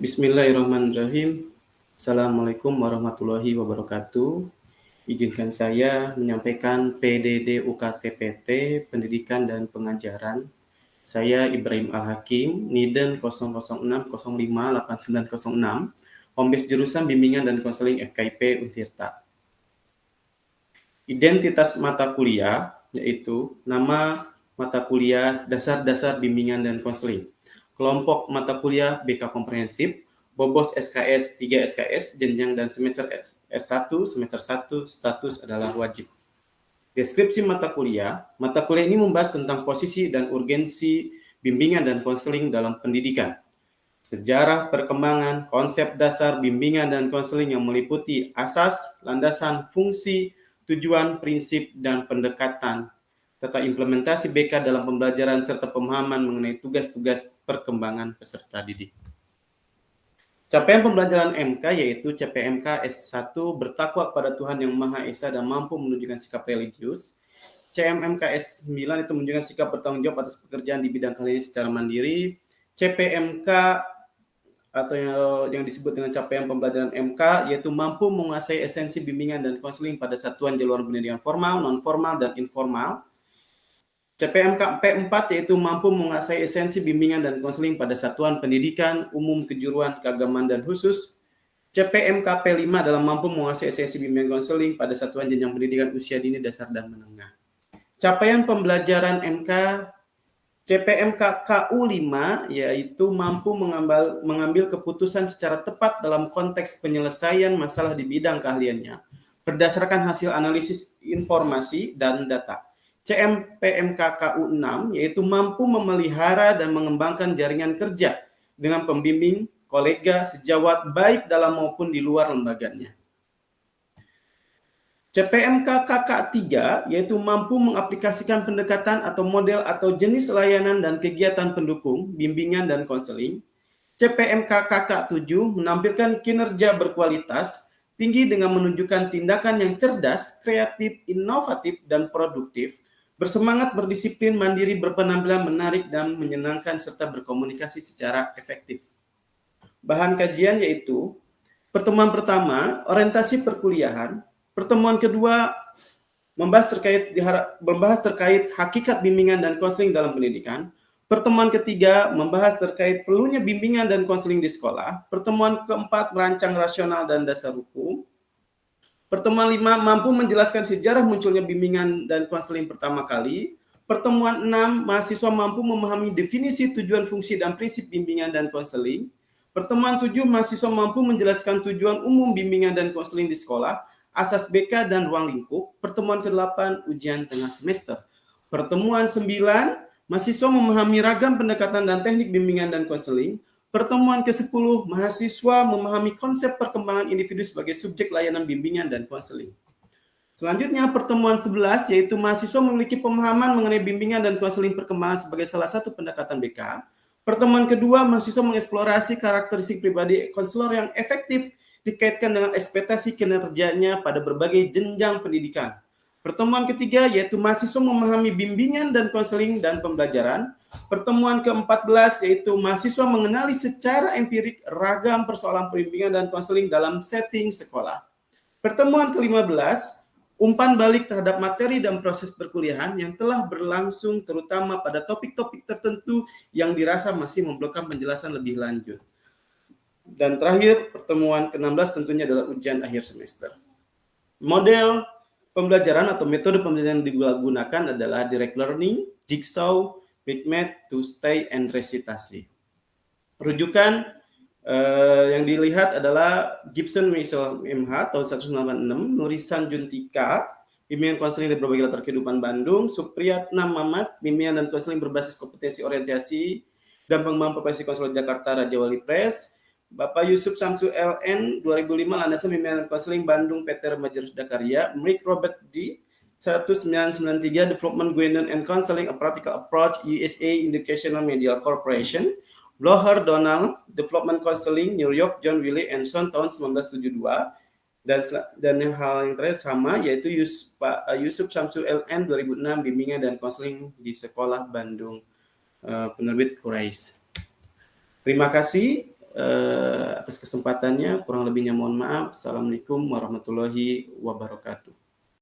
Bismillahirrahmanirrahim. Assalamualaikum warahmatullahi wabarakatuh. Izinkan saya menyampaikan PDD UKT-PT Pendidikan dan Pengajaran. Saya Ibrahim Al-Hakim, NIDEN 006058906, Hombes Jurusan Bimbingan dan Konseling FKIP Untirta. Identitas mata kuliah yaitu nama mata kuliah Dasar-Dasar Bimbingan dan Konseling. Kelompok mata kuliah BK Komprehensif, bobos SKS 3 SKS, jenjang dan semester S1, semester 1, status adalah wajib. Deskripsi mata kuliah ini membahas tentang posisi dan urgensi bimbingan dan konseling dalam pendidikan. Sejarah perkembangan konsep dasar bimbingan dan konseling yang meliputi asas, landasan, fungsi, tujuan, prinsip, dan pendekatan serta implementasi BK dalam pembelajaran serta pemahaman mengenai tugas-tugas perkembangan peserta didik. Capaian pembelajaran MK yaitu CPMK S1 bertakwa kepada Tuhan Yang Maha Esa dan mampu menunjukkan sikap religius. CMMK S9 itu menunjukkan sikap bertanggung jawab atas pekerjaan di bidang kali ini secara mandiri. CPMK atau yang disebut dengan capaian pembelajaran MK yaitu mampu menguasai esensi bimbingan dan konseling pada satuan jalur pendidikan formal, non-formal, dan informal. CPMK P4 yaitu mampu menguasai esensi bimbingan dan konseling pada satuan pendidikan, umum, kejuruan, keagamaan, dan khusus. CPMK P5 dalam mampu menguasai esensi bimbingan konseling pada satuan jenjang pendidikan usia dini, dasar, dan menengah. Capaian pembelajaran MK CPMK KU5 yaitu mampu mengambil keputusan secara tepat dalam konteks penyelesaian masalah di bidang keahliannya berdasarkan hasil analisis informasi dan data. CMPMK KU6 yaitu mampu memelihara dan mengembangkan jaringan kerja dengan pembimbing, kolega, sejawat baik dalam maupun di luar lembaganya. CPMK KK3 yaitu mampu mengaplikasikan pendekatan atau model atau jenis layanan dan kegiatan pendukung, bimbingan dan konseling. CPMK KK7 menampilkan kinerja berkualitas tinggi dengan menunjukkan tindakan yang cerdas, kreatif, inovatif, dan produktif, bersemangat, berdisiplin, mandiri, berpenampilan menarik, dan menyenangkan, serta berkomunikasi secara efektif. Bahan kajian yaitu pertemuan pertama, orientasi perkuliahan. Pertemuan kedua, membahas terkait hakikat bimbingan dan konseling dalam pendidikan. Pertemuan ketiga, membahas terkait perlunya bimbingan dan konseling di sekolah. Pertemuan keempat, merancang rasional dan dasar hukum. Pertemuan 5 mampu menjelaskan sejarah munculnya bimbingan dan konseling pertama kali. Pertemuan 6 mahasiswa mampu memahami definisi, tujuan, fungsi, dan prinsip bimbingan dan konseling. Pertemuan 7 mahasiswa mampu menjelaskan tujuan umum bimbingan dan konseling di sekolah, asas BK dan ruang lingkup. Pertemuan ke-8 ujian tengah semester. Pertemuan 9 mahasiswa memahami ragam pendekatan dan teknik bimbingan dan konseling. Pertemuan ke-10, mahasiswa memahami konsep perkembangan individu sebagai subjek layanan bimbingan dan konseling. Selanjutnya, pertemuan 11, yaitu mahasiswa memiliki pemahaman mengenai bimbingan dan konseling perkembangan sebagai salah satu pendekatan BK. Pertemuan kedua, mahasiswa mengeksplorasi karakteristik pribadi konselor yang efektif dikaitkan dengan ekspektasi kinerjanya pada berbagai jenjang pendidikan. Pertemuan ketiga, yaitu mahasiswa memahami bimbingan dan konseling dan pembelajaran. Pertemuan ke-14 yaitu mahasiswa mengenali secara empirik ragam persoalan bimbingan dan konseling dalam setting sekolah. Pertemuan ke-15 umpan balik terhadap materi dan proses perkuliahan yang telah berlangsung terutama pada topik-topik tertentu yang dirasa masih memerlukan penjelasan lebih lanjut. Dan terakhir pertemuan ke-16 tentunya adalah ujian akhir semester. Model pembelajaran atau metode pembelajaran yang digunakan adalah direct learning, jigsaw, Big-Math, to stay, and resitasi. Rujukan yang dilihat adalah Gibson Michelle MH tahun 1986, Nurisan Juntika, bimbingan konseling dari berbagai latar kehidupan Bandung, Supriyatna Mamat, bimbingan dan konseling berbasis kompetensi orientasi dan pengembangan profesi konselor Jakarta, Raja Wali Press, Bapak Yusuf Samsu LN 2005, landasan bimbingan dan konseling Bandung PT Remaja Rusda Karya, Mrik Robert D 1993, Development Guidance and Counseling, a Practical Approach, USA Educational Media Corporation, Blocher Donald, Development Counseling, New York, John Wiley and Son tahun 1972, dan yang hal yang terakhir sama yaitu Pak Yusuf Samsu LN 2006, bimbingan dan konseling di Sekolah Bandung, penerbit Quraisy. Terima kasih. kesempatannya. Kurang lebihnya mohon maaf. Assalamualaikum warahmatullahi wabarakatuh.